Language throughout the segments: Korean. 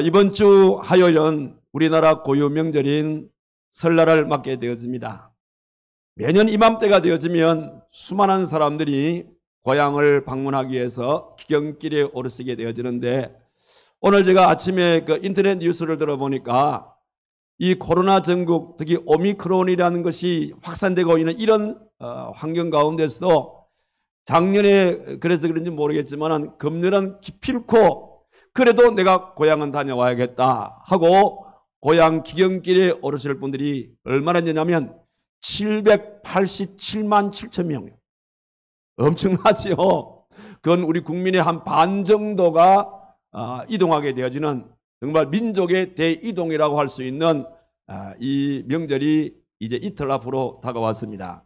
이번 주 화요일은 우리나라 고유 명절인 설날을 맞게 되어집니다. 매년 이맘때가 되어지면 수많은 사람들이 고향을 방문하기 위해서 귀경길에 오르시게 되어지는데, 오늘 제가 아침에 인터넷 뉴스를 들어보니까 이 코로나 전국, 특히 오미크론이라는 것이 확산되고 있는 이런 환경 가운데서도 작년에 그래서 그런지 모르겠지만 금년은 기필코 그래도 내가 고향은 다녀와야겠다 하고 고향 귀경길에 오르실 분들이 얼마나 되냐면 787만 7천 명이요. 엄청나지요. 그건 우리 국민의 한 반 정도가 이동하게 되어지는 정말 민족의 대이동이라고 할 수 있는 이 명절이 이제 이틀 앞으로 다가왔습니다.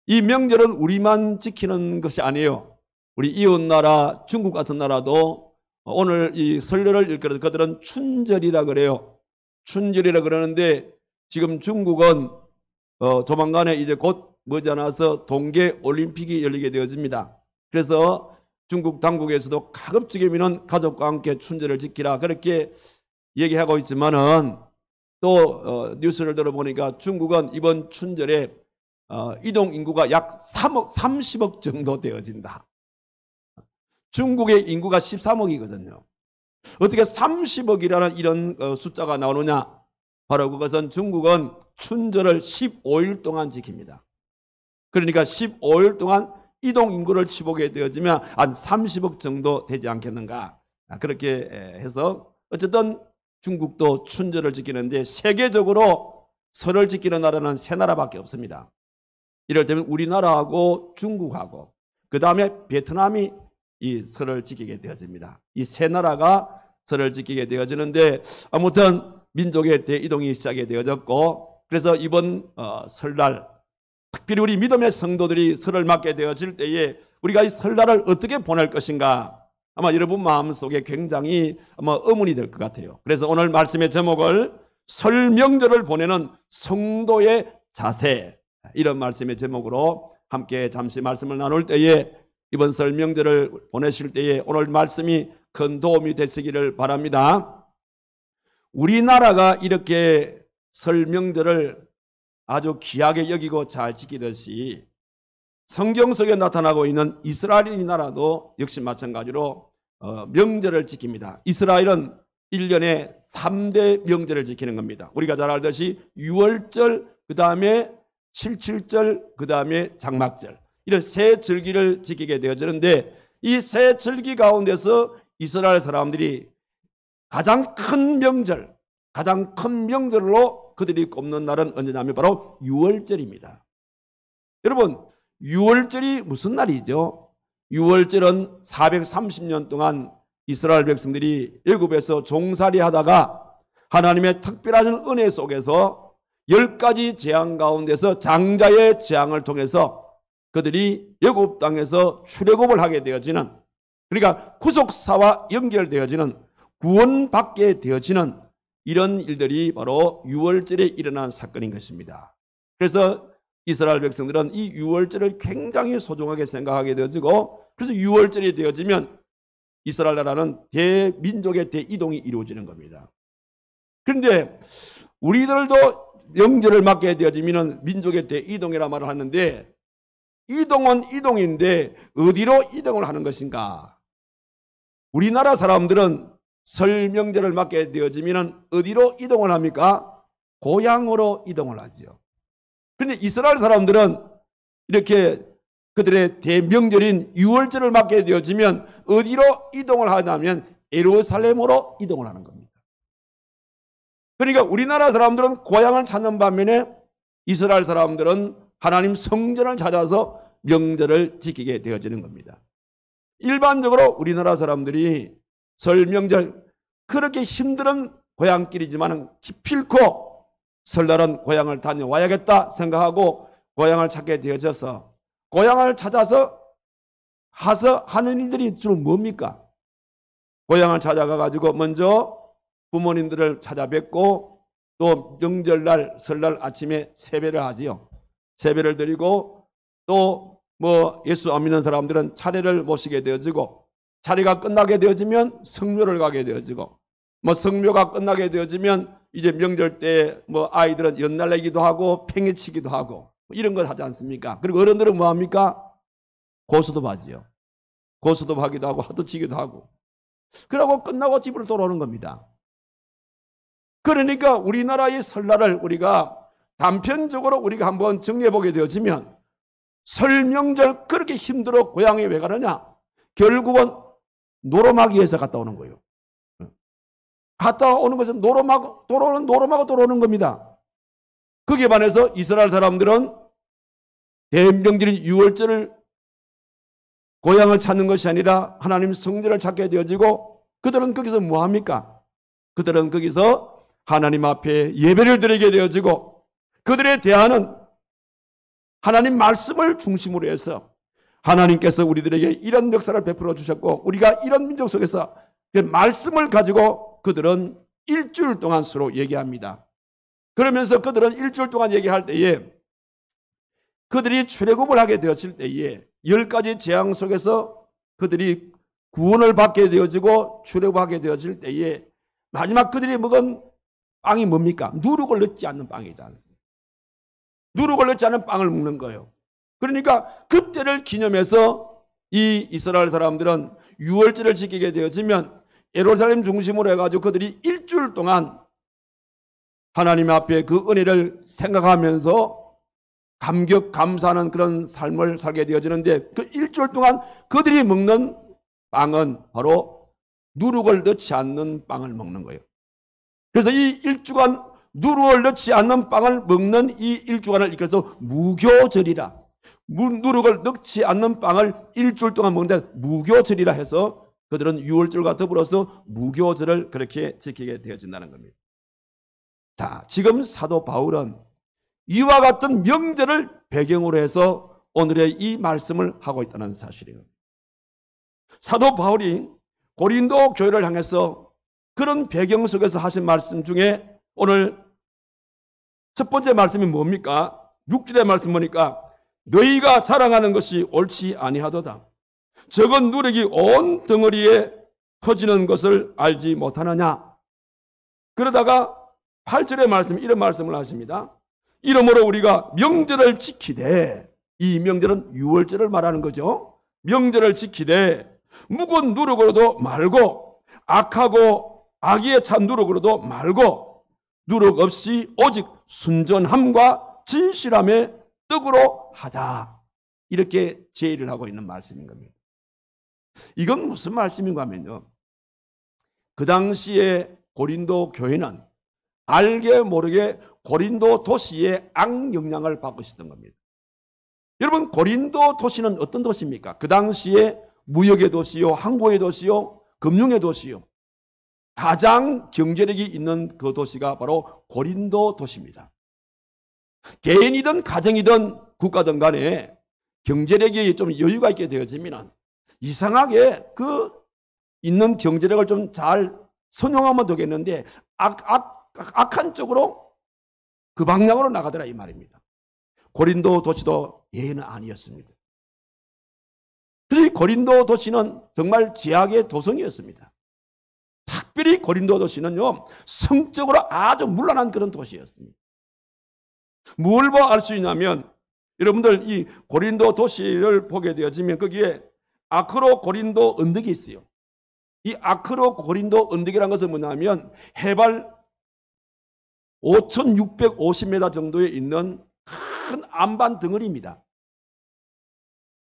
이 명절은 우리만 지키는 것이 아니에요. 우리 이웃나라 중국 같은 나라도 오늘 이 설날을 일컬어서 그들은 춘절이라 그래요. 춘절이라 그러는데 지금 중국은 조만간에 이제 곧 머지않아서 동계 올림픽이 열리게 되어집니다. 그래서 중국 당국에서도 가급적이면 가족과 함께 춘절을 지키라 그렇게 얘기하고 있지만은 또 뉴스를 들어보니까 중국은 이번 춘절에 이동 인구가 약 30억 정도 되어진다. 중국의 인구가 13억이거든요. 어떻게 30억이라는 이런 숫자가 나오느냐? 바로 그것은 중국은 춘절을 15일 동안 지킵니다. 그러니까 15일 동안 이동 인구를 치보게 되어지면 한 30억 정도 되지 않겠는가? 그렇게 해서 어쨌든 중국도 춘절을 지키는데 세계적으로 설을 지키는 나라는 세 나라밖에 없습니다. 이럴 때면 우리나라하고 중국하고 그 다음에 베트남이 이 설을 지키게 되어집니다. 이 세 나라가 설을 지키게 되어지는데 아무튼 민족의 대이동이 시작이 되어졌고, 그래서 이번 설날 특별히 우리 믿음의 성도들이 설을 맞게 되어질 때에 우리가 이 설날을 어떻게 보낼 것인가, 아마 여러분 마음속에 굉장히 아마 의문이 될 것 같아요. 그래서 오늘 말씀의 제목을 설 명절을 보내는 성도의 자세, 이런 말씀의 제목으로 함께 잠시 말씀을 나눌 때에 이번 설 명절을 보내실 때에 오늘 말씀이 큰 도움이 되시기를 바랍니다. 우리나라가 이렇게 설 명절을 아주 귀하게 여기고 잘 지키듯이 성경 속에 나타나고 있는 이스라엘 나라도 역시 마찬가지로 명절을 지킵니다. 이스라엘은 1년에 3대 명절을 지키는 겁니다. 우리가 잘 알듯이 유월절, 그 다음에 칠칠절, 그 다음에 장막절, 이런 세 절기를 지키게 되어지는데 이 세 절기 가운데서 이스라엘 사람들이 가장 큰 명절로 그들이 꼽는 날은 언제냐면 바로 유월절입니다. 여러분, 유월절이 무슨 날이죠? 유월절은 430년 동안 이스라엘 백성들이 애굽에서 종살이 하다가 하나님의 특별한 은혜 속에서 10가지 재앙 가운데서 장자의 재앙을 통해서 그들이 애굽 땅에서 출애굽을 하게 되어지는, 그러니까 구속사와 연결되어지는, 구원받게 되어지는 이런 일들이 바로 유월절에 일어난 사건인 것입니다. 그래서 이스라엘 백성들은 이 유월절을 굉장히 소중하게 생각하게 되어지고, 그래서 유월절이 되어지면 이스라엘 나라는 대민족의 대이동이 이루어지는 겁니다. 그런데 우리들도 명절을 맞게 되어지면 민족의 대이동이라 말을 하는데, 이동은 이동인데 어디로 이동을 하는 것인가? 우리나라 사람들은 설 명절을 맞게 되어지면 어디로 이동을 합니까? 고향으로 이동을 하지요. 그런데 이스라엘 사람들은 이렇게 그들의 대명절인 유월절을 맞게 되어지면 어디로 이동을 하냐면 예루살렘으로 이동을 하는 겁니다. 그러니까 우리나라 사람들은 고향을 찾는 반면에 이스라엘 사람들은 하나님 성전을 찾아서 명절을 지키게 되어지는 겁니다. 일반적으로 우리나라 사람들이 설 명절 그렇게 힘든 고향길이지만 기필코 설날은 고향을 다녀와야겠다 생각하고 고향을 찾게 되어져서 고향을 찾아서 하는 일들이 주로 뭡니까? 고향을 찾아가 가지고 먼저 부모님들을 찾아뵙고 또 명절날 설날 아침에 세배를 하지요. 세배를 드리고 또 예수 안 믿는 사람들은 차례를 모시게 되어지고, 차례가 끝나게 되어지면 성묘를 가게 되어지고, 뭐 성묘가 끝나게 되어지면 이제 명절 때 뭐 아이들은 연날내기도 하고 팽이치기도 하고 이런 걸 하지 않습니까? 그리고 어른들은 뭐 합니까? 고스톱 하지요. 고스톱 하기도 하고 하도치기도 하고. 그러고 끝나고 집으로 돌아오는 겁니다. 그러니까 우리나라의 설날을 우리가 단편적으로 우리가 한번 정리해 보게 되어지면 설 명절 그렇게 힘들어 고향에 왜 가느냐? 결국은 노름하기위해서 갔다 오는 거예요. 갔다 오는 것은 노름하고 돌아오는 겁니다. 거기에 반해서 이스라엘 사람들은 대명절인 유월절을 고향을 찾는 것이 아니라 하나님 성전을 찾게 되어지고 그들은 거기서 뭐 합니까? 그들은 거기서 하나님 앞에 예배를 드리게 되어지고 그들의 대안은 하나님 말씀을 중심으로 해서 하나님께서 우리들에게 이런 역사를 베풀어 주셨고 우리가 이런 민족 속에서 그 말씀을 가지고 그들은 일주일 동안 서로 얘기합니다. 그러면서 그들은 일주일 동안 얘기할 때에 그들이 출애굽을 하게 되었을 때에 10가지 재앙 속에서 그들이 구원을 받게 되어지고 출애굽하게 되어질 때에 마지막 그들이 먹은 빵이 뭡니까? 누룩을 넣지 않는 빵이잖아요. 누룩을 넣지 않은 빵을 먹는 거예요. 그러니까 그때를 기념해서 이 이스라엘 사람들은 유월절을 지키게 되어지면 예루살렘 중심으로 해가지고 그들이 일주일 동안 하나님 앞에 그 은혜를 생각하면서 감격, 감사하는 그런 삶을 살게 되어지는데 그 일주일 동안 그들이 먹는 빵은 바로 누룩을 넣지 않는 빵을 먹는 거예요. 그래서 이 일주간 누룩을 넣지 않는 빵을 먹는 이 일주간을 이끌어서 무교절이라, 누룩을 넣지 않는 빵을 일주일 동안 먹는데 무교절이라 해서 그들은 유월절과 더불어서 무교절을 그렇게 지키게 되어진다는 겁니다. 자, 지금 사도 바울은 이와 같은 명절을 배경으로 해서 오늘의 이 말씀을 하고 있다는 사실이에요. 사도 바울이 고린도 교회를 향해서 그런 배경 속에서 하신 말씀 중에 오늘 첫 번째 말씀이 뭡니까? 6절의 말씀 보니까 너희가 자랑하는 것이 옳지 아니하도다. 적은 누룩이 온 덩어리에 퍼지는 것을 알지 못하느냐. 그러다가 8절의 말씀 이런 말씀을 하십니다. 이러므로 우리가 명절을 지키되, 이 명절은 유월절을 말하는 거죠. 명절을 지키되 묵은 누룩으로도 말고 악하고 악의에 찬 누룩으로도 말고 누룩 없이 오직 순전함과 진실함의 떡으로 하자. 이렇게 제의를 하고 있는 말씀인 겁니다. 이건 무슨 말씀인가 하면요, 그 당시에 고린도 교회는 알게 모르게 고린도 도시에 악영향을 받고 있었던 겁니다. 여러분, 고린도 도시는 어떤 도시입니까? 그 당시에 무역의 도시요, 항구의 도시요, 금융의 도시요, 가장 경제력이 있는 그 도시가 바로 고린도 도시입니다. 개인이든 가정이든 국가든 간에 경제력이 좀 여유가 있게 되어지면 이상하게 그 있는 경제력을 좀 잘 선용하면 되겠는데 악한 쪽으로 그 방향으로 나가더라 이 말입니다. 고린도 도시도 예외는 아니었습니다. 그래서 이 고린도 도시는 정말 제약의 도성이었습니다. 특별히 고린도 도시는요, 성적으로 아주 문란한 그런 도시였습니다. 뭘 봐 알 수 있냐면, 여러분들 이 고린도 도시를 보게 되어지면 거기에 아크로 고린도 언덕이 있어요. 이 아크로 고린도 언덕이라는 것은 뭐냐면 해발 5,650m 정도에 있는 큰 안반 덩어리입니다.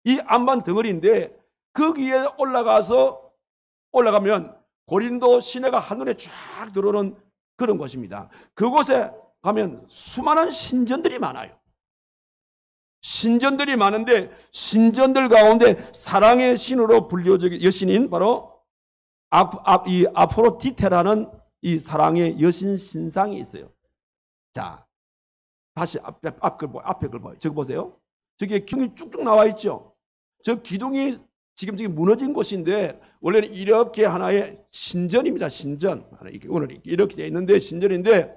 이 안반 덩어리인데 거기에 올라가면 고린도 시내가 한눈에 쫙 들어오는 그런 곳입니다. 그곳에 가면 수많은 신전들이 많아요. 신전들이 많은데 신전들 가운데 사랑의 신으로 불려진 여신인 바로 이 아프로디테라는 이 사랑의 여신 신상이 있어요. 자, 다시 앞에 걸 봐요. 저기 보세요. 저기에 기둥이 쭉쭉 나와 있죠. 저 기둥이 지금 무너진 곳인데 원래는 이렇게 하나의 신전입니다. 신전. 오늘 이렇게 되어 있는데 신전인데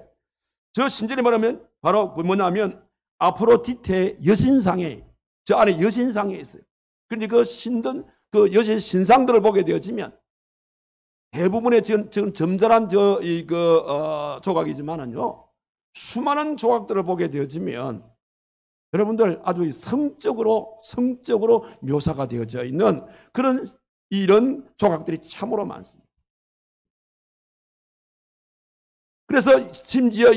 저 신전이 말하면 바로 뭐냐면 아프로디테 여신상에 저 안에 여신상에 있어요. 그런데 그 신전 그 여신 신상들을 보게 되어지면 대부분의 지금 점잖은 조각이지만은요, 수많은 조각들을 보게 되어지면 여러분들 아주 성적으로 묘사가 되어져 있는 그런 이런 조각들이 참으로 많습니다. 그래서 심지어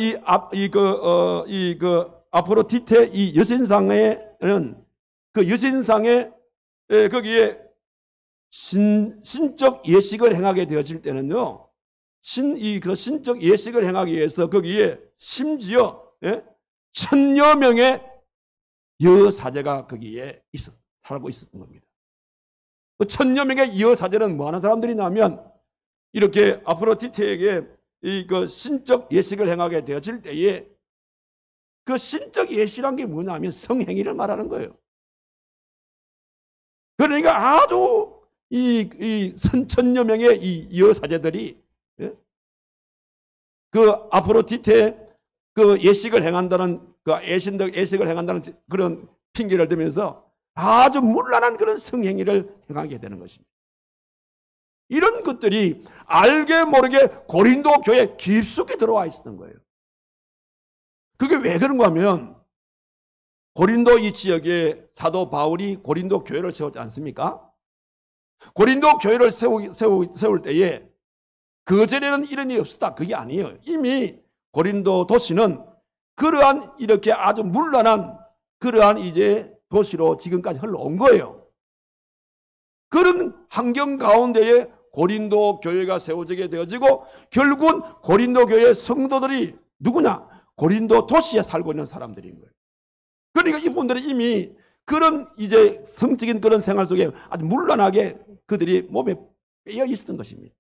아프로디테 이 여신상에는 그 여신상에 거기에 신적 예식을 행하게 되어질 때는요, 신적 예식을 행하기 위해서 거기에 심지어 1000여 명의 여사제가 거기에 살고 있었던 겁니다. 그 1000여 명의 여사제는 뭐 하는 사람들이냐면, 이렇게 아프로디테에게 그 신적 예식을 행하게 되어질 때에 그 신적 예식이란 게 뭐냐면 성행위를 말하는 거예요. 그러니까 아주 이 1000여 명의 이 여사제들이 그 아프로디테 그 예식을 행한다는 그 애신적 예식을 행한다는 그런 핑계를 대면서 아주 문란한 그런 성행위를 행하게 되는 것입니다. 이런 것들이 알게 모르게 고린도 교회에 깊숙이 들어와 있었던 거예요. 그게 왜 그런가 하면, 고린도 이 지역에 사도 바울이 고린도 교회를 세웠지 않습니까? 고린도 교회를 세울 때에 그전에는 이런 일이 없었다, 그게 아니에요. 이미 고린도 도시는 그러한 이렇게 아주 문란한 그러한 이제 도시로 지금까지 흘러온 거예요. 그런 환경 가운데에 고린도 교회가 세워지게 되어지고, 결국은 고린도 교회 성도들이 누구냐? 고린도 도시에 살고 있는 사람들인 거예요. 그러니까 이분들이 이미 그런 이제 성적인 그런 생활 속에 아주 문란하게 그들이 몸에 빼어 있었던 것입니다.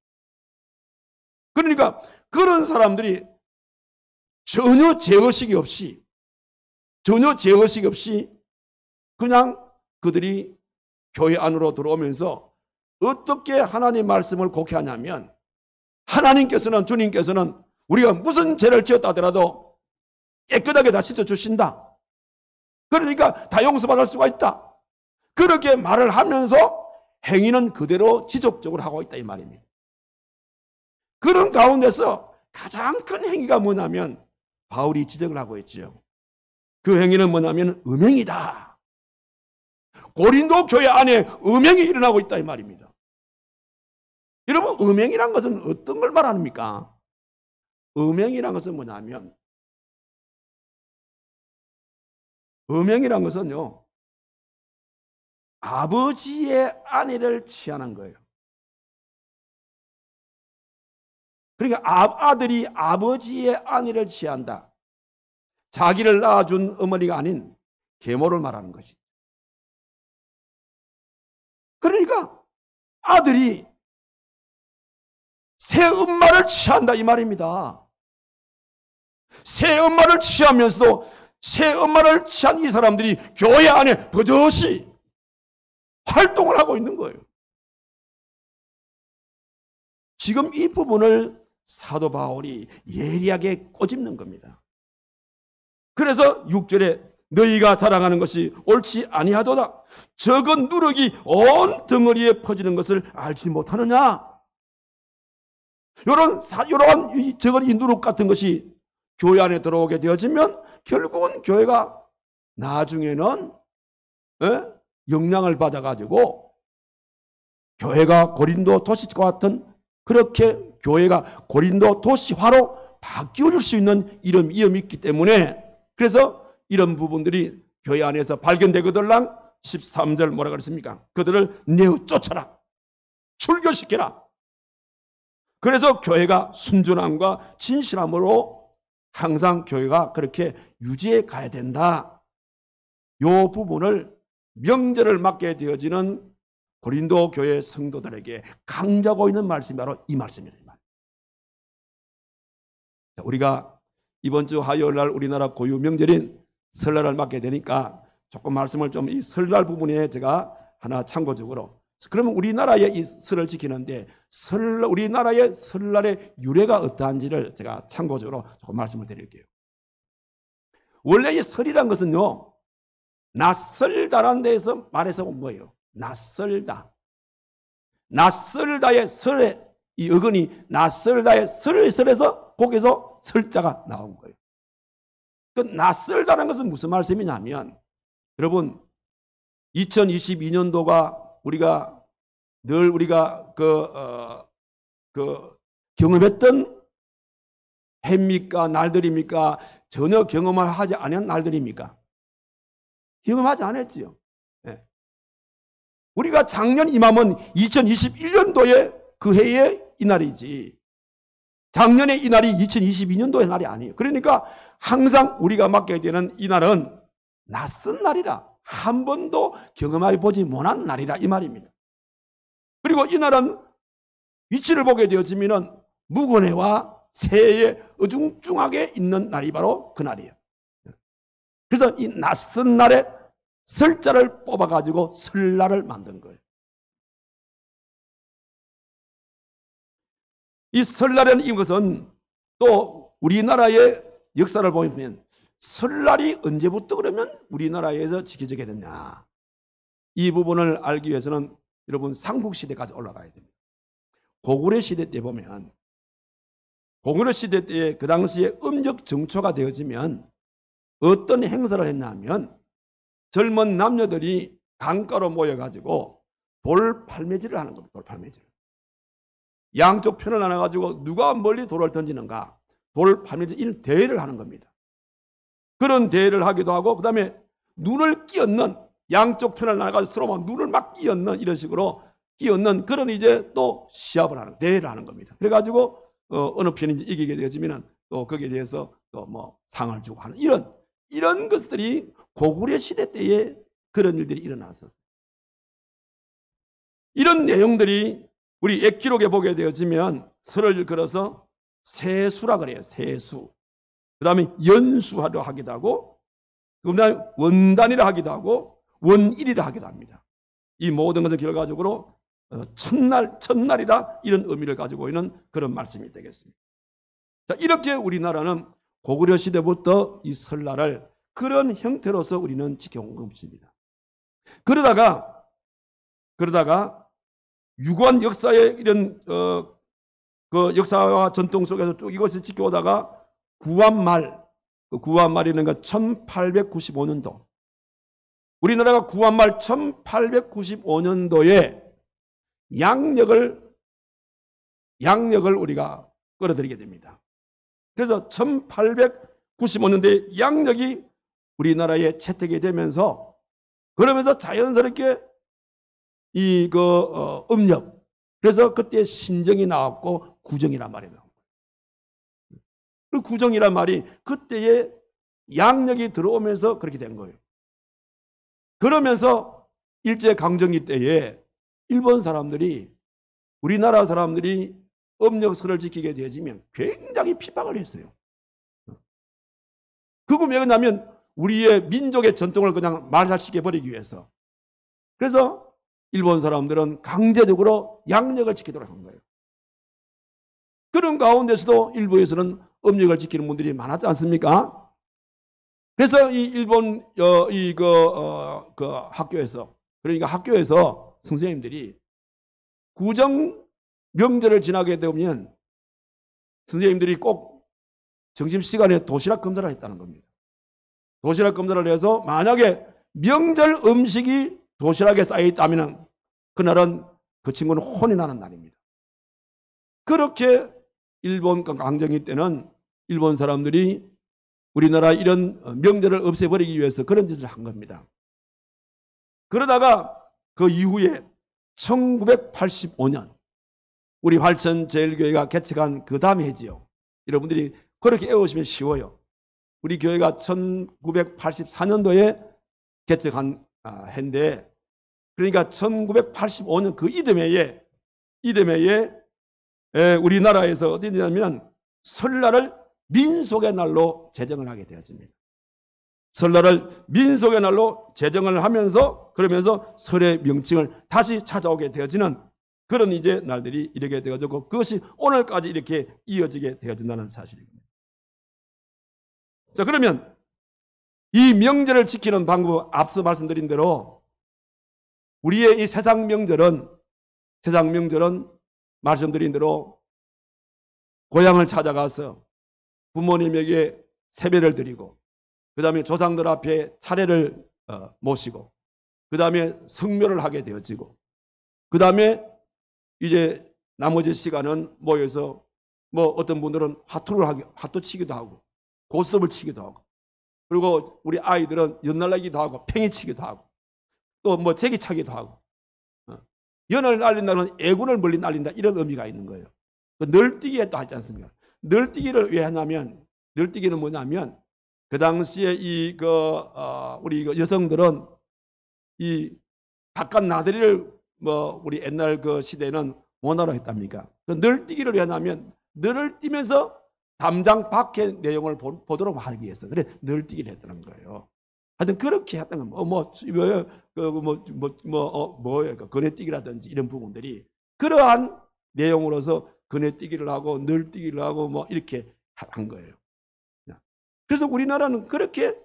그러니까 그런 사람들이 전혀 제어식이 없이 그냥 그들이 교회 안으로 들어오면서 어떻게 하나님 말씀을 곡해하냐면, 하나님께서는, 주님께서는 우리가 무슨 죄를 지었다 하더라도 깨끗하게 다 씻어주신다. 그러니까 다 용서받을 수가 있다. 그렇게 말을 하면서 행위는 그대로 지속적으로 하고 있다, 이 말입니다. 그런 가운데서 가장 큰 행위가 뭐냐면 바울이 지적을 하고 있죠. 그 행위는 뭐냐면 음행이다. 고린도 교회 안에 음행이 일어나고 있다, 이 말입니다. 여러분, 음행이란 것은 어떤 걸 말합니까? 음행이란 것은 뭐냐면, 음행이란 것은요, 아버지의 아내를 취하는 거예요. 그러니까 아들이 아버지의 아내를 취한다. 자기를 낳아준 어머니가 아닌 계모를 말하는 것이. 그러니까 아들이 새 엄마를 취한다, 이 말입니다. 새 엄마를 취하면서도 새 엄마를 취한 이 사람들이 교회 안에 버젓이 활동을 하고 있는 거예요. 지금 이 부분을 사도 바울이 예리하게 꼬집는 겁니다. 그래서 6절에 너희가 자랑하는 것이 옳지 아니하도다. 적은 누룩이 온 덩어리에 퍼지는 것을 알지 못하느냐. 이러한 적은 이 누룩 같은 것이 교회 안에 들어오게 되어지면 결국은 교회가 나중에는 영향을 받아가지고 교회가 고린도 도시와 같은, 그렇게 교회가 고린도 도시화로 바뀌어질 수 있는 이런 위험이 있기 때문에, 그래서 이런 부분들이 교회 안에서 발견되거들랑 13절 뭐라 그랬습니까? 그들을 내어 쫓아라, 출교시켜라. 그래서 교회가 순전함과 진실함으로 항상 교회가 그렇게 유지해 가야 된다. 이 부분을 명절을 맞게 되어지는 고린도 교회 성도들에게 강조하고 있는 말씀이 바로 이 말씀입니다. 우리가 이번 주 화요일 날 우리나라 고유 명절인 설날을 맞게 되니까 조금 말씀을 좀 이 설날 부분에 제가 하나 참고적으로, 그러면 우리나라의 이 설을 지키는데 우리나라의 설날의 유래가 어떠한지를 제가 참고적으로 조금 말씀을 드릴게요. 원래 이 설이란 것은요, 낯설다라는 데에서 말해서 온 거예요. 낯설다. 낯설다의 설에 이 어근이 낯설다의 설에서 거기서 설자가 나온 거예요. 그 낯설다는 것은 무슨 말씀이냐면 여러분 2022년도가 우리가 늘 우리가 경험했던 해입니까? 날들입니까? 전혀 경험을 하지 않은 날들입니까? 경험하지 않았지요. 네. 우리가 작년 이맘은 2021년도에 그 해의 이날이지 작년에 이날이 2022년도의 날이 아니에요. 그러니까 항상 우리가 맞게 되는 이날은 낯선 날이라 한 번도 경험해 보지 못한 날이라 이 말입니다. 그리고 이날은 위치를 보게 되어지면 무근해와 새해에 어중중하게 있는 날이 바로 그 날이에요. 그래서 이 낯선 날에 설자를 뽑아가지고 설날을 만든 거예요. 이 설날에는 이것은 또 우리나라의 역사를 보면 설날이 언제부터 그러면 우리나라에서 지켜지게 됐냐. 이 부분을 알기 위해서는 여러분 삼국시대까지 올라가야 됩니다. 고구려 시대 때 보면 고구려 시대 때 그 당시에 음력 정초가 되어지면 어떤 행사를 했냐면 젊은 남녀들이 강가로 모여가지고 돌팔매질을 하는 겁니다. 돌팔매질. 양쪽 편을 나눠가지고 누가 멀리 돌을 던지는가 돌팔매질 이런 대회를 하는 겁니다. 그런 대회를 하기도 하고 그 다음에 눈을 끼얹는 양쪽 편을 나눠가지고 서로 막 눈을 막 끼얹는 이런 식으로 끼얹는 그런 이제 또 시합을 하는 대회를 하는 겁니다. 그래가지고 어느 편이 이기게 되어지면 또 거기에 대해서 또 뭐 상을 주고 하는 이런 것들이 고구려 시대 때에 그런 일들이 일어났었어요. 이런 내용들이 우리 액기록에 보게 되어지면 설을 걸어서 세수라 그래요. 세수. 그 다음에 연수하려 하기도 하고 그 다음에 원단이라 하기도 하고 원일이라 하기도 합니다. 이 모든 것을 결과적으로 첫날이라 이런 의미를 가지고 있는 그런 말씀이 되겠습니다. 자, 이렇게 우리나라는 고구려 시대부터 이 설날을 그런 형태로서 우리는 지켜온 것입니다. 그러다가 유구한 역사의 이런 그 역사와 전통 속에서 쭉 이것을 지켜오다가 구한말, 구한말이라는 건 1895년도. 우리나라가 구한말 1895년도에 양력을 우리가 끌어들이게 됩니다. 그래서 1895년도에 양력이 우리나라에 채택이 되면서 그러면서 자연스럽게 음력. 그래서 그때 신정이 나왔고 구정이란 말이 나온 거예요. 그 구정이란 말이 그때의 양력이 들어오면서 그렇게 된 거예요. 그러면서 일제강점기 때에 일본 사람들이 우리나라 사람들이 음력설을 지키게 되어지면 굉장히 핍박을 했어요. 그건 왜 그러냐면 우리의 민족의 전통을 그냥 말살시켜버리기 위해서. 그래서 일본 사람들은 강제적으로 양력을 지키도록 한 거예요. 그런 가운데서도 일부에서는 음력을 지키는 분들이 많았지 않습니까? 그래서 이 일본 학교에서 그러니까 학교에서 선생님들이 구정 명절을 지나게 되면 선생님들이 꼭 점심시간에 도시락 검사를 했다는 겁니다. 도시락 검사를 해서 만약에 명절 음식이 도시락에 쌓여있다면 그날은 그 친구는 혼이 나는 날입니다. 그렇게 일본 강점기 때는 일본 사람들이 우리나라 이런 명절을 없애버리기 위해서 그런 짓을 한 겁니다. 그러다가 그 이후에 1985년 우리 활천제일교회가 개척한 그 다음 해지요. 여러분들이 그렇게 외우시면 쉬워요. 우리 교회가 1984년도에 개척한 해인데 그러니까 1985년 그 이듬해에 우리나라에서 어디냐면 설날을 민속의 날로 제정을 하게 되었습니다. 설날을 민속의 날로 제정을 하면서 그러면서 설의 명칭을 다시 찾아오게 되어지는 그런 이제 날들이 이렇게 되어졌고 그것이 오늘까지 이렇게 이어지게 되어진다는 사실입니다. 자, 그러면 이 명절을 지키는 방법 앞서 말씀드린 대로 우리의 이 세상 명절은 말씀드린 대로 고향을 찾아가서 부모님에게 세배를 드리고 그 다음에 조상들 앞에 차례를 모시고 그 다음에 성묘를 하게 되어지고 그 다음에 이제 나머지 시간은 모여서 뭐 어떤 분들은 화투 치기도 하고 고스톱을 치기도 하고 그리고 우리 아이들은 연날라기도 하고 팽이 치기도 하고 또 뭐 제기 차기도 하고 연을 날린다는 애군을 멀리 날린다 이런 의미가 있는 거예요. 널뛰기에 또 하지 않습니까? 널뛰기를 왜 하냐면 널뛰기는 뭐냐면 그 당시에 우리 여성들은 이 바깥 나들이를 뭐 우리 옛날 그 시대는 원화로 했답니까? 널뛰기를 왜 하냐면 널을 뛰면서 담장 밖의 내용을 보도록 하기 위해서 그래 널뛰기를 했다는 거예요. 하여튼 그렇게 했던 건 거네뛰기라든지 이런 부분들이 그러한 내용으로서 거네뛰기를 하고 널뛰기를 하고 뭐 이렇게 한 거예요. 그래서 우리나라는 그렇게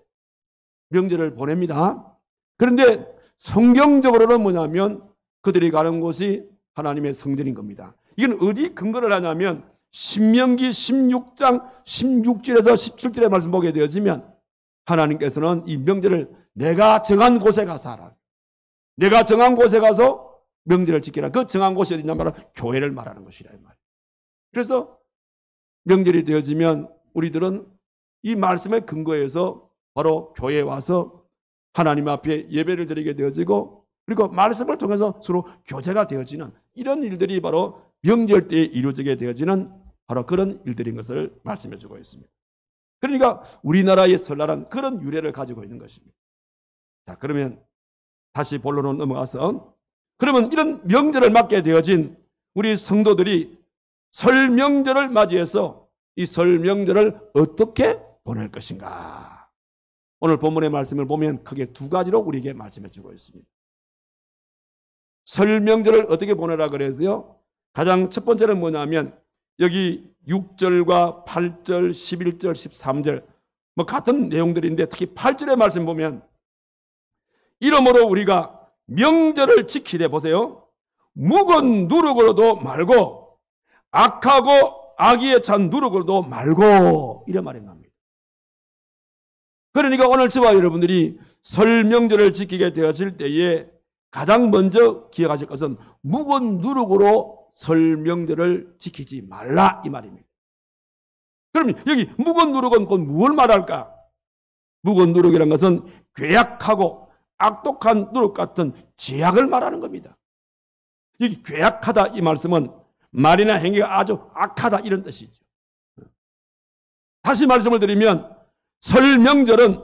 명절을 보냅니다. 그런데 성경적으로는 뭐냐면 그들이 가는 곳이 하나님의 성전인 겁니다. 이건 어디 근거를 하냐면 신명기 16장 16절에서 17절의 말씀 보게 되어지면 하나님께서는 이 명절을 내가 정한 곳에 가서 하라. 내가 정한 곳에 가서 명절을 지키라. 그 정한 곳이 어디냐 말하면 교회를 말하는 것이라 이 말이에요. 그래서 명절이 되어지면 우리들은 이 말씀의 근거에서 바로 교회에 와서 하나님 앞에 예배를 드리게 되어지고 그리고 말씀을 통해서 서로 교제가 되어지는 이런 일들이 바로 명절 때에 이루어지게 되어지는 바로 그런 일들인 것을 말씀해 주고 있습니다. 그러니까 우리나라의 설날은 그런 유래를 가지고 있는 것입니다. 자, 그러면 다시 본론으로 넘어가서 그러면 이런 명절을 맞게 되어진 우리 성도들이 설 명절을 맞이해서 이 설 명절을 어떻게 보낼 것인가? 오늘 본문의 말씀을 보면 크게 두 가지로 우리에게 말씀해 주고 있습니다. 설 명절을 어떻게 보내라 그래서요. 가장 첫 번째는 뭐냐면 여기 6절과 8절, 11절, 13절 뭐 같은 내용들인데 특히 8절의 말씀 보면 이러므로 우리가 명절을 지키되 보세요. 묵은 누룩으로도 말고 악하고 악의에 찬 누룩으로도 말고 이런 말인 겁니다. 그러니까 오늘 저와 여러분들이 설 명절을 지키게 되어질 때에 가장 먼저 기억하실 것은 묵은 누룩으로 설 명절을 지키지 말라 이 말입니다. 그럼 여기 묵은 누룩은 곧 무엇을 말할까? 묵은 누룩이라는 것은 괴약하고 악독한 누룩 같은 죄악을 말하는 겁니다. 여기 괴약하다 이 말씀은 말이나 행위가 아주 악하다 이런 뜻이죠. 다시 말씀을 드리면 설 명절은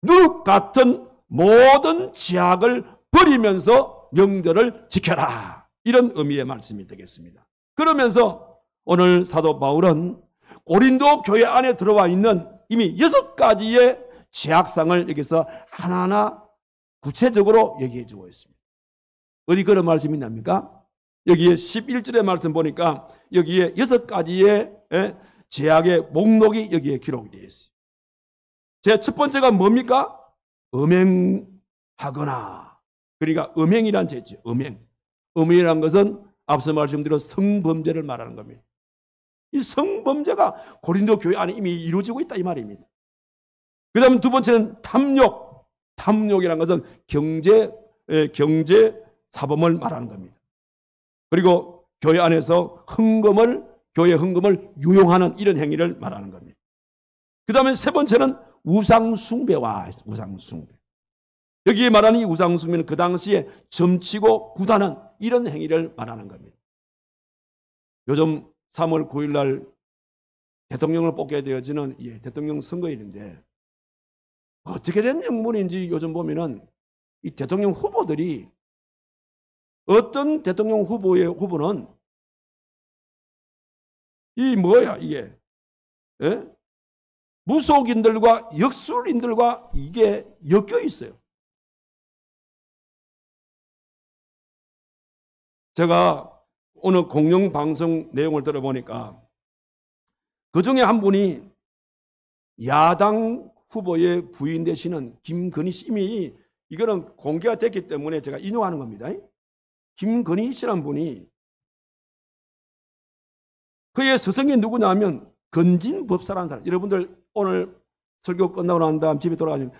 누룩 같은 모든 죄악을 버리면서 명절을 지켜라. 이런 의미의 말씀이 되겠습니다. 그러면서 오늘 사도 바울은 고린도 교회 안에 들어와 있는 이미 6가지의 죄악상을 여기서 하나하나 구체적으로 얘기해 주고 있습니다. 어디 그런 말씀이 납니까? 여기에 11절의 말씀 보니까 여기에 6가지의 죄악의 목록이 여기에 기록이 되어 있어요. 제 첫 번째가 뭡니까? 음행하거나. 그러니까 음행이란 죄죠. 음행이란 것은 앞서 말씀드린 성범죄를 말하는 겁니다. 이 성범죄가 고린도 교회 안에 이미 이루어지고 있다 이 말입니다. 그 다음 두 번째는 탐욕. 탐욕이란 것은 경제 사범을 말하는 겁니다. 그리고 교회 안에서 교회 헌금을 유용하는 이런 행위를 말하는 겁니다. 그 다음에 세 번째는 우상숭배와 우상숭배. 여기에 말하는 이 우상숭배는 그 당시에 점치고 굿하는 이런 행위를 말하는 겁니다. 요즘 3월 9일 날 대통령을 뽑게 되어지는 대통령 선거일인데 어떻게 된 영문인지 요즘 보면은 이 대통령 후보들이 어떤 대통령 후보는 이 뭐야 이게 무속인들과 역술인들과 이게 엮여 있어요. 제가 오늘 공영방송 내용을 들어보니까 그 중에 한 분이 야당 후보의 부인 되시는 김건희 씨, 이미 이거는 공개가 됐기 때문에 제가 인용하는 겁니다. 김건희 씨란 분이 그의 스승이 누구냐면 건진법사라는 사람. 여러분들 오늘 설교 끝나고 난 다음 집에 돌아가시면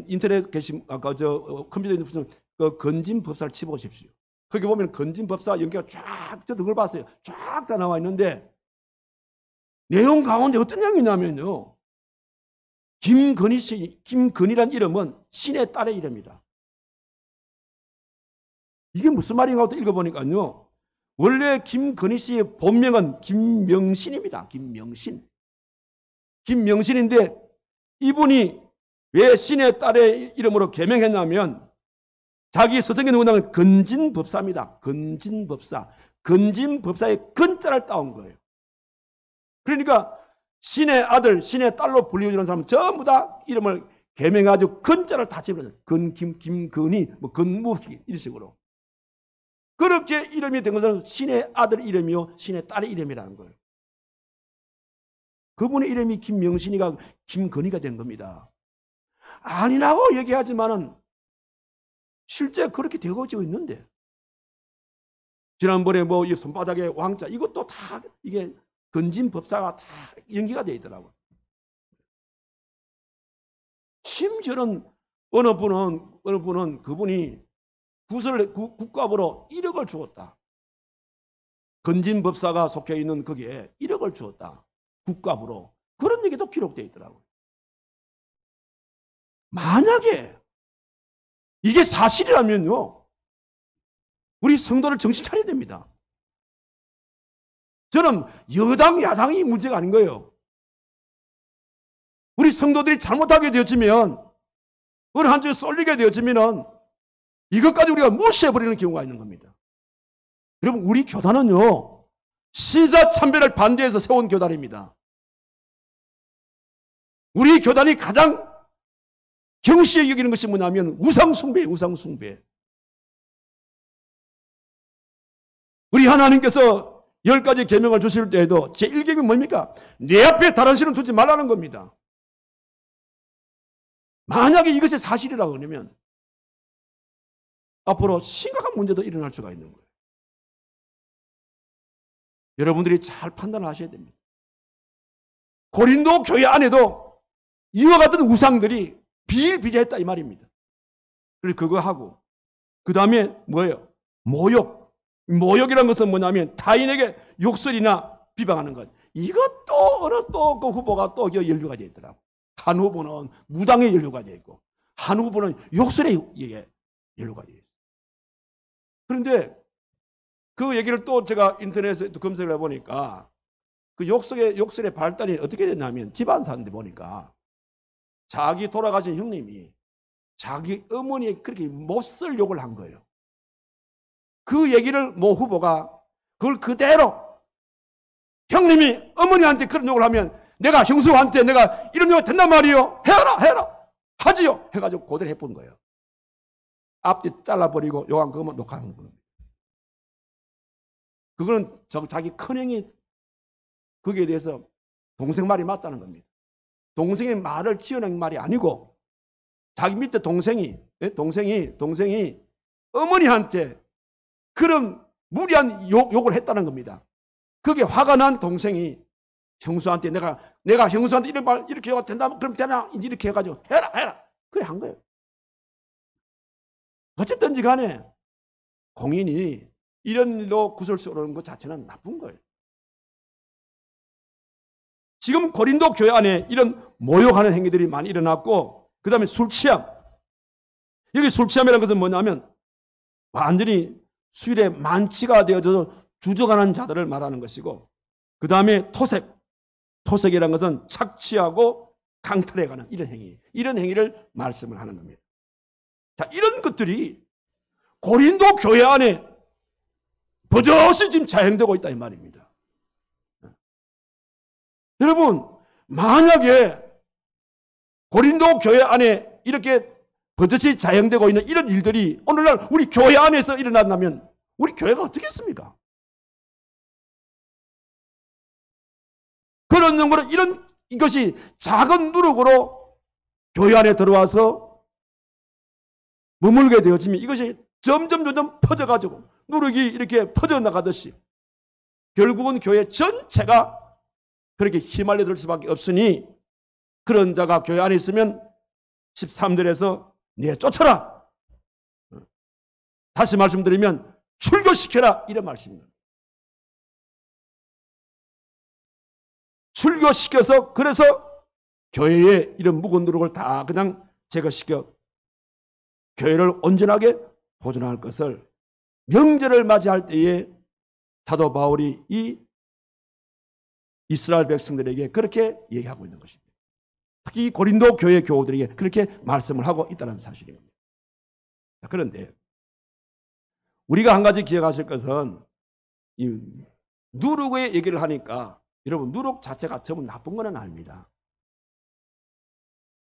인터넷 계신 아까 컴퓨터에 무슨 그 건진법사를 치보십시오. 거기 보면 건진법사 연기가 쫙 저도 그걸 봤어요. 쫙 다 나와 있는데 내용 가운데 어떤 내용이냐면요. 김건희 씨, 김건희란 이름은 신의 딸의 이름이다. 이게 무슨 말인가 하고 읽어보니까요. 원래 김건희 씨의 본명은 김명신입니다. 김명신. 김명신인데 이분이 왜 신의 딸의 이름으로 개명했냐면 자기 스승이 누구냐면 건진법사입니다. 건진법사. 건진법사의 건자를 따온 거예요. 그러니까 신의 아들, 신의 딸로 불리워주는 사람은 전부 다 이름을 개명해가지고 건자를 다 집어넣어요. 김건희, 뭐 건무식 이런 식으로. 그렇게 이름이 된 것은 신의 아들 이름이요, 신의 딸의 이름이라는 거예요. 그분의 이름이 김명신이가 김건희가 된 겁니다. 아니라고 얘기하지만은 실제 그렇게 되고 있는데. 지난번에 뭐 이 손바닥에 왕자 이것도 다 이게 건진법사가 다 연기가 되어 있더라고요. 심지어는 어느 분은 그분이 국가부로 1억을 주었다. 건진법사가 속해 있는 거기에 1억을 주었다. 국가부로. 그런 얘기도 기록되어 있더라고요. 만약에 이게 사실이라면요. 우리 성도를 정신 차려야 됩니다. 저는 여당, 야당이 문제가 아닌 거예요. 우리 성도들이 잘못하게 되어지면 어느 한쪽에 쏠리게 되어지면 이것까지 우리가 무시해버리는 경우가 있는 겁니다. 여러분 우리 교단은요. 신사참배를 반대해서 세운 교단입니다. 우리 교단이 가장 경시에 여기는 것이 뭐냐면 우상숭배예요. 우상숭배. 우리 하나님께서 10가지 계명을 주실 때에도 제1계명이 뭡니까? 내 앞에 다른 신을 두지 말라는 겁니다. 만약에 이것이 사실이라고 그러면 앞으로 심각한 문제도 일어날 수가 있는 거예요. 여러분들이 잘 판단하셔야 됩니다. 고린도 교회 안에도 이와 같은 우상들이 비일비재했다 이 말입니다. 그래서 그거 하고 그 다음에 뭐예요? 모욕. 모욕이라는 것은 뭐냐면 타인에게 욕설이나 비방하는 것. 이것도 어느 또 그 후보가 또 연루가 되어 있더라고. 한 후보는 무당에 연루가 되어 있고 한 후보는 욕설에 연루가 되어 있어요. 그런데 그 얘기를 또 제가 인터넷에 검색을 해보니까 그 욕설의 발달이 어떻게 됐냐면 집안 사는데 보니까 자기 돌아가신 형님이 자기 어머니에 그렇게 못쓸 욕을 한 거예요. 그 얘기를 모 후보가 그걸 그대로 형님이 어머니한테 그런 욕을 하면 내가 형수한테 내가 이런 욕을 된단 말이에요. 해라 하지요 해가지고 그대로 해본 거예요. 앞뒤 잘라버리고 요한 그거만 녹화하는 겁니다. 그거는 자기 큰형이 거기에 대해서 동생 말이 맞다는 겁니다. 동생의 말을 지어낸 말이 아니고 자기 밑에 동생이 어머니한테 그런 무리한 욕을 했다는 겁니다. 그게 화가 난 동생이 형수한테 내가 형수한테 이런 말 이렇게 해도 된다 그럼 되나 이렇게 해가지고 해라 그래 한 거예요. 어쨌든지 간에 공인이 이런 일로 구설스러운 것 자체는 나쁜 거예요. 지금 고린도 교회 안에 이런 모욕하는 행위들이 많이 일어났고 그 다음에 술 취함. 여기 술 취함이라는 것은 뭐냐면 완전히 술에 만취가 되어져서 주저가는 자들을 말하는 것이고 그 다음에 토색이라는 것은 착취하고 강탈해가는 이런 행위를 말씀을 하는 겁니다. 자, 이런 것들이 고린도 교회 안에 버젓이 지금 자행되고 있다 이 말입니다. 여러분 만약에 고린도 교회 안에 이렇게 버젓이 자행되고 있는 이런 일들이 오늘날 우리 교회 안에서 일어난다면 우리 교회가 어떻게 했습니까? 그런 정도로 이것이 작은 누룩으로 교회 안에 들어와서 머물게 되어지면 이것이 점점 퍼져가지고 누룩이 이렇게 퍼져나가듯이 결국은 교회 전체가 그렇게 휘말려 들 수밖에 없으니 그런 자가 교회 안에 있으면 13절에서 내쫓아라. 다시 말씀드리면 출교시켜라 이런 말씀입니다. 출교시켜서 그래서 교회의 이런 묵은 누룩을 다 그냥 제거시켜 교회를 온전하게 보존할 것을 명절을 맞이할 때에 사도 바울이 이 이스라엘 백성들에게 그렇게 얘기하고 있는 것입니다. 특히 고린도 교회 교우들에게 그렇게 말씀을 하고 있다는 사실입니다. 그런데 우리가 한 가지 기억하실 것은 이 누룩의 얘기를 하니까 여러분 누룩 자체가 전부 나쁜 건 아닙니다.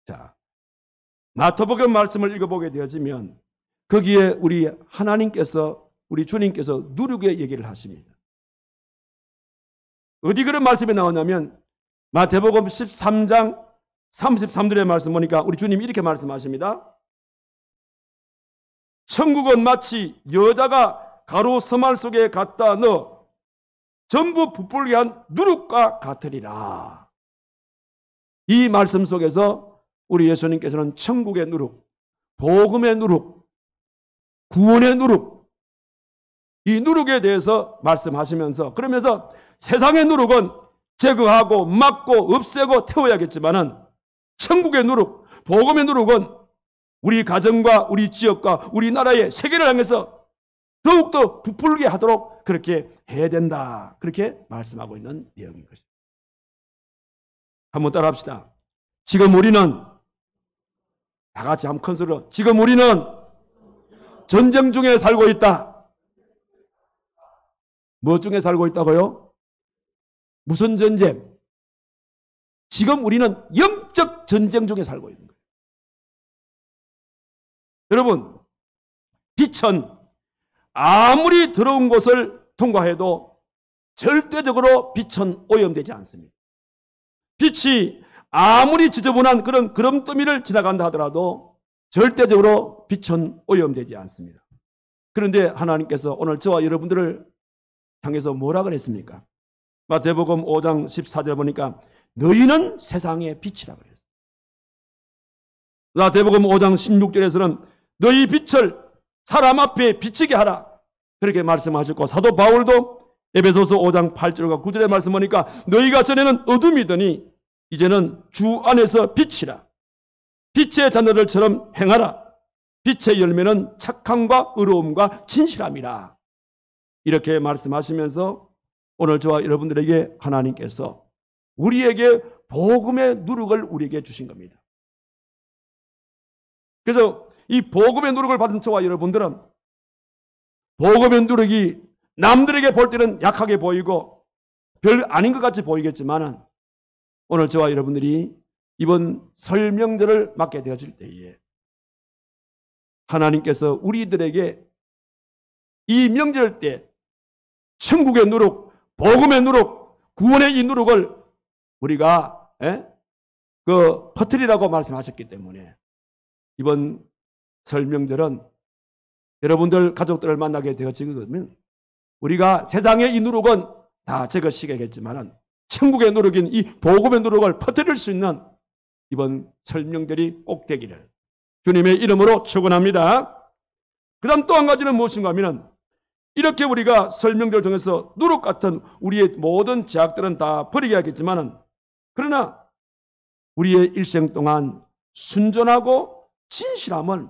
자, 마태복음 말씀을 읽어보게 되어지면 거기에 우리 하나님께서 우리 주님께서 누룩의 얘기를 하십니다. 어디 그런 말씀이 나오냐면 마태복음 13장 33절의 말씀 보니까 우리 주님이 이렇게 말씀하십니다. 천국은 마치 여자가 가루 서말 속에 갖다 넣어 전부 부풀게 한 누룩과 같으리라. 이 말씀 속에서 우리 예수님께서는 천국의 누룩, 복음의 누룩, 구원의 누룩, 이 누룩에 대해서 말씀하시면서 그러면서 세상의 누룩은 제거하고 막고 없애고 태워야겠지만은 천국의 누룩, 복음의 누룩은 우리 가정과 우리 지역과 우리나라의 세계를 향해서 더욱더 부풀게 하도록 그렇게 해야 된다. 그렇게 말씀하고 있는 내용인 것입니다. 한번 따라 합시다. 지금 우리는 다 같이 한번 큰 소리로 지금 우리는 전쟁 중에 살고 있다. 뭐 중에 살고 있다고요? 무슨 전쟁? 지금 우리는 영적 전쟁 중에 살고 있는 거예요. 여러분, 빛은 아무리 더러운 곳을 통과해도 절대적으로 빛은 오염되지 않습니다. 빛이 아무리 지저분한 그런 구름더미를 지나간다 하더라도 절대적으로 빛은 오염되지 않습니다. 그런데 하나님께서 오늘 저와 여러분들을 향해서 뭐라 그랬습니까? 마태복음 5장 14절 보니까 너희는 세상의 빛이라고 그랬어요. 마태복음 5장 16절에서는 너희 빛을 사람 앞에 비치게 하라. 그렇게 말씀하셨고 사도 바울도 에베소서 5장 8절과 9절에 말씀 보니까 너희가 전에는 어둠이더니 이제는 주 안에서 빛이라. 빛의 자녀들처럼 행하라. 빛의 열매는 착함과 의로움과 진실함이라. 이렇게 말씀하시면서 오늘 저와 여러분들에게 하나님께서 우리에게 복음의 누룩을 우리에게 주신 겁니다. 그래서 이 복음의 누룩을 받은 저와 여러분들은 복음의 누룩이 남들에게 볼 때는 약하게 보이고 별 아닌 것 같이 보이겠지만은 오늘 저와 여러분들이 이번 설 명절을 맞게 되어질 때에 하나님께서 우리들에게 이 명절 때 천국의 누룩, 복음의 누룩, 구원의 이 누룩을 우리가 퍼뜨리라고 말씀하셨기 때문에 이번 설 명절은 여러분들 가족들을 만나게 되어지면 우리가 세상의 이 누룩은 다 제거시켜야겠지만은 천국의 누룩인 이 복음의 누룩을 퍼뜨릴 수 있는 이번 설 명절이 꼭 되기를 주님의 이름으로 축원합니다. 그 다음 또 한 가지는 무엇인가 하면 이렇게 우리가 설 명절을 통해서 누룩 같은 우리의 모든 죄악들은 다 버리겠지만은 그러나 우리의 일생 동안 순전하고 진실함을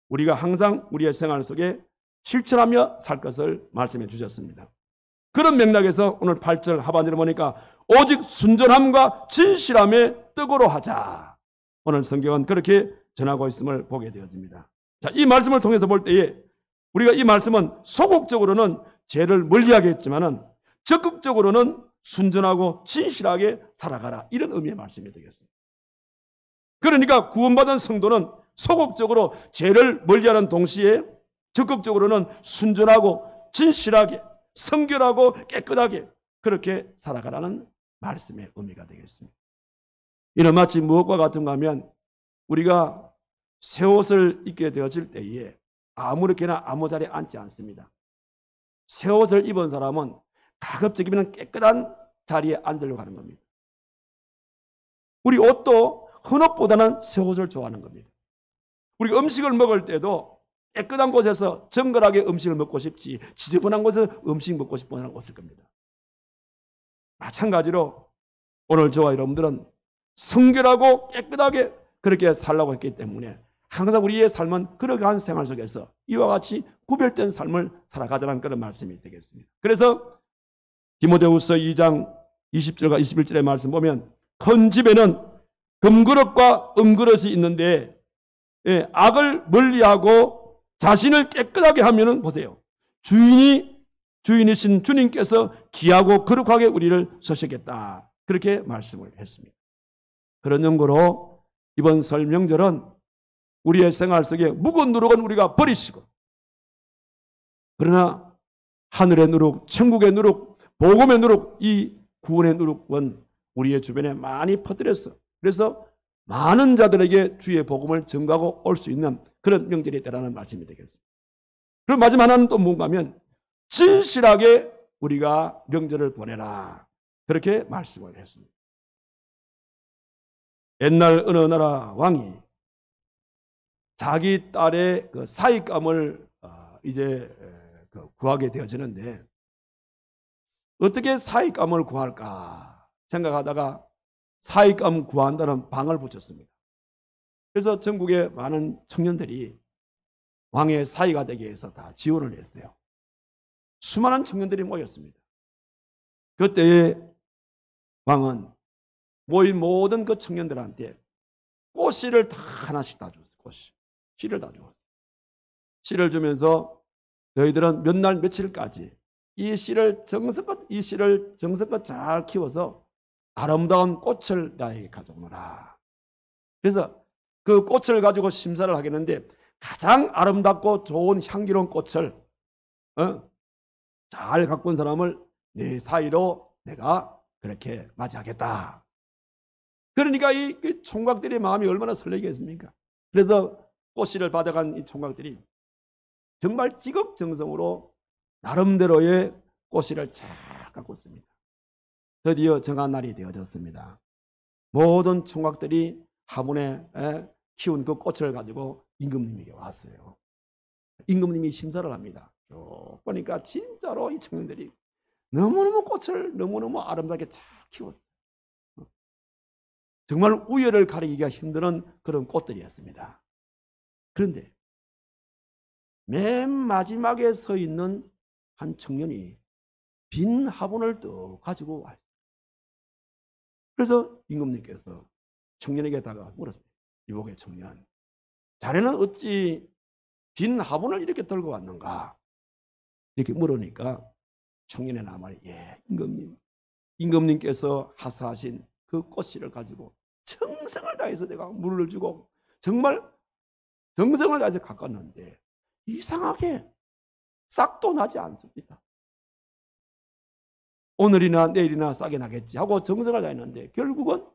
우리가 항상 우리의 생활 속에 실천하며 살 것을 말씀해 주셨습니다. 그런 맥락에서 오늘 8절 하반절을 보니까 오직 순전함과 진실함에 떡으로 하자. 오늘 성경은 그렇게 전하고 있음을 보게 되어집니다. 자, 이 말씀을 통해서 볼 때에 우리가 이 말씀은 소극적으로는 죄를 멀리하겠지만은 적극적으로는 순전하고 진실하게 살아가라. 이런 의미의 말씀이 되겠습니다. 그러니까 구원받은 성도는 소극적으로 죄를 멀리하는 동시에 적극적으로는 순전하고 진실하게 성결하고 깨끗하게 그렇게 살아가라는 말씀의 의미가 되겠습니다. 이는 마치 무엇과 같은가 하면 우리가 새 옷을 입게 되어질 때에 아무렇게나 아무 자리에 앉지 않습니다. 새 옷을 입은 사람은 가급적이면 깨끗한 자리에 앉으려고 하는 겁니다. 우리 옷도 헌옷보다는 새 옷을 좋아하는 겁니다. 우리 음식을 먹을 때도 깨끗한 곳에서 정갈하게 음식을 먹고 싶지 지저분한 곳에서 음식 먹고 싶은 건 없을 겁니다. 마찬가지로 오늘 저와 여러분들은 성결하고 깨끗하게 그렇게 살라고 했기 때문에 항상 우리의 삶은 그러한 생활 속에서 이와 같이 구별된 삶을 살아가자는 그런 말씀이 되겠습니다. 그래서 디모데후서 2장 20절과 21절의 말씀 보면 큰 집에는 금그릇과 은그릇이 있는데 악을 멀리하고 자신을 깨끗하게 하면은 보세요. 주인이신 주님께서 귀하고 거룩하게 우리를 서시겠다. 그렇게 말씀을 했습니다. 그런 연고로 이번 설 명절은 우리의 생활 속에 무거운 누룩은 우리가 버리시고 그러나 하늘의 누룩, 천국의 누룩, 복음의 누룩, 이 구원의 누룩은 우리의 주변에 많이 퍼뜨렸어. 그래서 많은 자들에게 주의 복음을 전가하고 올 수 있는 그런 명절이 되라는 말씀이 되겠습니다. 그리고 마지막 하나는 또 뭔가 하면 진실하게 우리가 명절을 보내라. 그렇게 말씀을 했습니다. 옛날 어느 나라 왕이 자기 딸의 그 사익감을 이제 구하게 되어지는데 어떻게 사익감을 구할까 생각하다가 사익감 구한다는 방을 붙였습니다. 그래서 전국의 많은 청년들이 왕의 사이가 되기 위해서 다 지원을 했어요. 수많은 청년들이 모였습니다. 그때의 왕은 모인 모든 그 청년들한테 꽃씨를 다 하나씩 다 줬어요. 씨를 다 줬어요. 씨를 주면서 너희들은 몇 날 며칠까지 이 씨를 정성껏 잘 키워서 아름다운 꽃을 나에게 가져오너라. 그래서 그 꽃을 가지고 심사를 하겠는데 가장 아름답고 좋은 향기로운 꽃을 잘 갖고 온 사람을 내 사이로 내가 그렇게 맞이하겠다. 그러니까 이 총각들의 마음이 얼마나 설레겠습니까? 그래서 꽃씨를 받아간 이 총각들이 정말 지극정성으로 나름대로의 꽃씨를 잘 갖고 있습니다. 드디어 정한 날이 되어졌습니다. 모든 총각들이 화분에 키운 그 꽃을 가지고 임금님에게 왔어요. 임금님이 심사를 합니다. 쭉 보니까 진짜로 이 청년들이 너무너무 꽃을 너무너무 아름답게 잘 키웠어요. 정말 우열을 가리기가 힘든 그런 꽃들이었습니다. 그런데 맨 마지막에 서 있는 한 청년이 빈 화분을 또 가지고 왔어요. 그래서 임금님께서 청년에게 다가가 물었어요. 이복의 청년, 자네는 어찌 빈 화분을 이렇게 들고 왔는가? 이렇게 물으니까 청년의 나말이 임금님께서 하사하신 그 꽃씨를 가지고 정성을 다해서 내가 물을 주고 정말 정성을 다해서 가꿨는데 이상하게 싹도 나지 않습니다. 오늘이나 내일이나 싹이 나겠지 하고 정성을 다했는데 결국은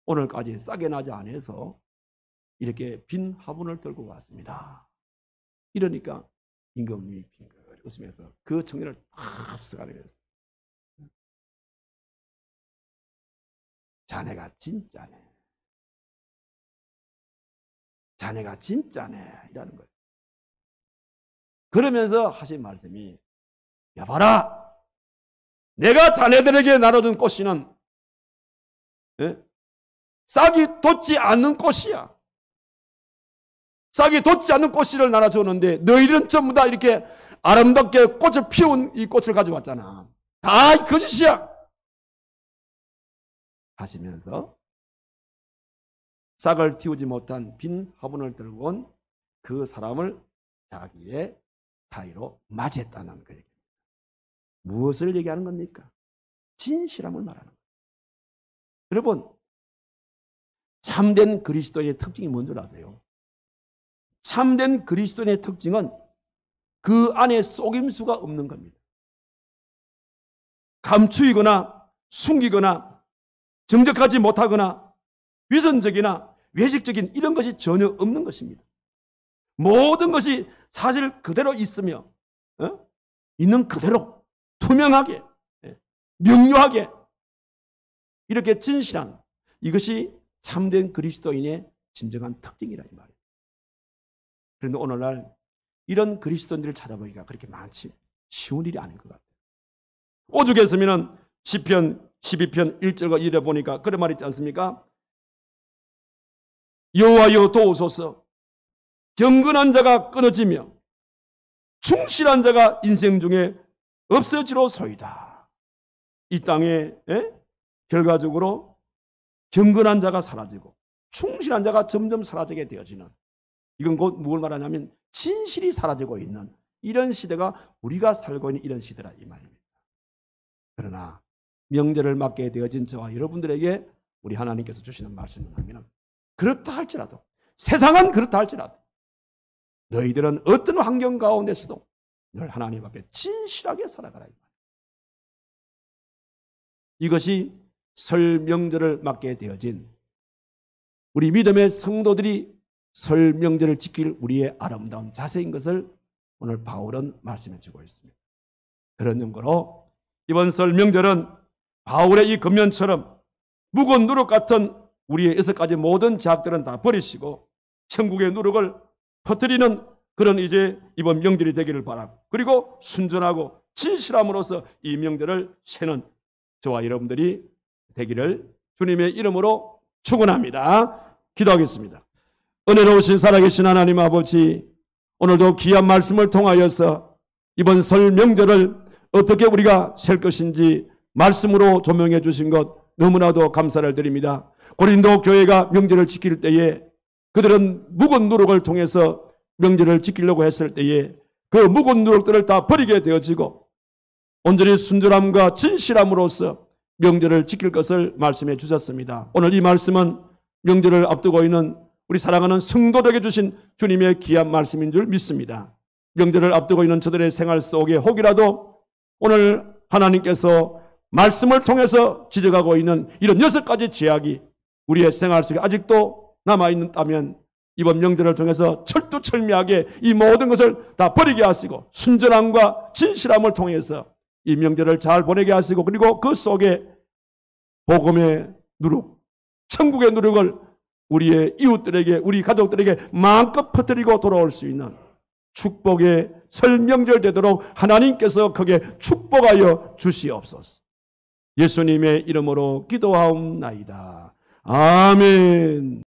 오늘까지 싹이 나지 않아서 이렇게 빈 화분을 들고 왔습니다. 이러니까 임금님이 빙긋 웃으면서 그 청년을 합석하게 됐어요. 자네가 진짜네. 자네가 진짜네. 이라는 거예요. 그러면서 하신 말씀이 여봐라. 내가 자네들에게 나눠준 꽃씨는 싹이 돋지 않는 꽃이야. 싹이 돋지 않는 꽃씨를 나눠줬는데 너희들은 전부 다 이렇게 아름답게 꽃을 피운 이 꽃을 가져왔잖아. 다 거짓이야. 하시면서 싹을 틔우지 못한 빈 화분을 들고 온 그 사람을 자기의 사이로 맞이했다는 거예요. 무엇을 얘기하는 겁니까? 진실함을 말하는 거예요. 여러분, 참된 그리스도인의 특징이 뭔 줄 아세요? 참된 그리스도인의 특징은 그 안에 속임수가 없는 겁니다. 감추이거나 숨기거나 정직하지 못하거나 위선적이나 외식적인 이런 것이 전혀 없는 것입니다. 모든 것이 사실 그대로 있으며 있는 그대로 투명하게, 명료하게, 이렇게 진실한, 이것이 참된 그리스도인의 진정한 특징이라 이 말이에요. 그런데 오늘날 이런 그리스도인들을 찾아보기가 그렇게 많지 쉬운 일이 아닌 것 같아요. 오죽했으면 시편 12편 1절과 2절에 보니까 그런 말이 있지 않습니까? 여호와여 도우소서, 경건한 자가 끊어지며 충실한 자가 인생 중에 없어지로소이다. 이 땅에 결과적으로 경건한 자가 사라지고 충실한 자가 점점 사라지게 되어지는, 이건 곧 무엇을 말하냐면 진실이 사라지고 있는 이런 시대가 우리가 살고 있는 이런 시대라 이 말입니다. 그러나 명절을 맞게 되어진 저와 여러분들에게 우리 하나님께서 주시는 말씀을 하면, 그렇다 할지라도, 세상은 그렇다 할지라도 너희들은 어떤 환경 가운데서도 늘 하나님 앞에 진실하게 살아가라 이 말입니다. 이것이 설 명절을 맞게 되어진 우리 믿음의 성도들이 설 명절을 지킬 우리의 아름다운 자세인 것을 오늘 바울은 말씀해 주고 있습니다. 그런 연고로 이번 설 명절은 바울의 이 금연처럼 무거운 누룩 같은 우리의 6가지 모든 죄악들은 다 버리시고 천국의 누룩을 퍼뜨리는 그런 이제 이번 명절이 되기를 바라고, 그리고 순전하고 진실함으로써 이 명절을 세는 저와 여러분들이 되기를 주님의 이름으로 축원합니다. 기도하겠습니다. 은혜로우신 살아계신 하나님 아버지, 오늘도 귀한 말씀을 통하여서 이번 설 명절을 어떻게 우리가 셀 것인지 말씀으로 조명해 주신 것 너무나도 감사를 드립니다. 고린도 교회가 명절을 지킬 때에 그들은 무거운 누룩을 통해서 명절을 지키려고 했을 때에 그 무거운 누룩들을 다 버리게 되어지고 온전히 순전함과 진실함으로써 명절을 지킬 것을 말씀해 주셨습니다. 오늘 이 말씀은 명절을 앞두고 있는 우리 사랑하는 성도들에게 주신 주님의 귀한 말씀인 줄 믿습니다. 명절을 앞두고 있는 저들의 생활 속에 혹이라도 오늘 하나님께서 말씀을 통해서 지적하고 있는 이런 6가지 죄악이 우리의 생활 속에 아직도 남아있다면 이번 명절을 통해서 철두철미하게 이 모든 것을 다 버리게 하시고 순전함과 진실함을 통해서 이 명절을 잘 보내게 하시고, 그리고 그 속에 복음의 누룩, 천국의 누룩을 우리의 이웃들에게, 우리 가족들에게 마음껏 퍼뜨리고 돌아올 수 있는 축복의 설 명절 되도록 하나님께서 크게 축복하여 주시옵소서. 예수님의 이름으로 기도하옵나이다. 아멘.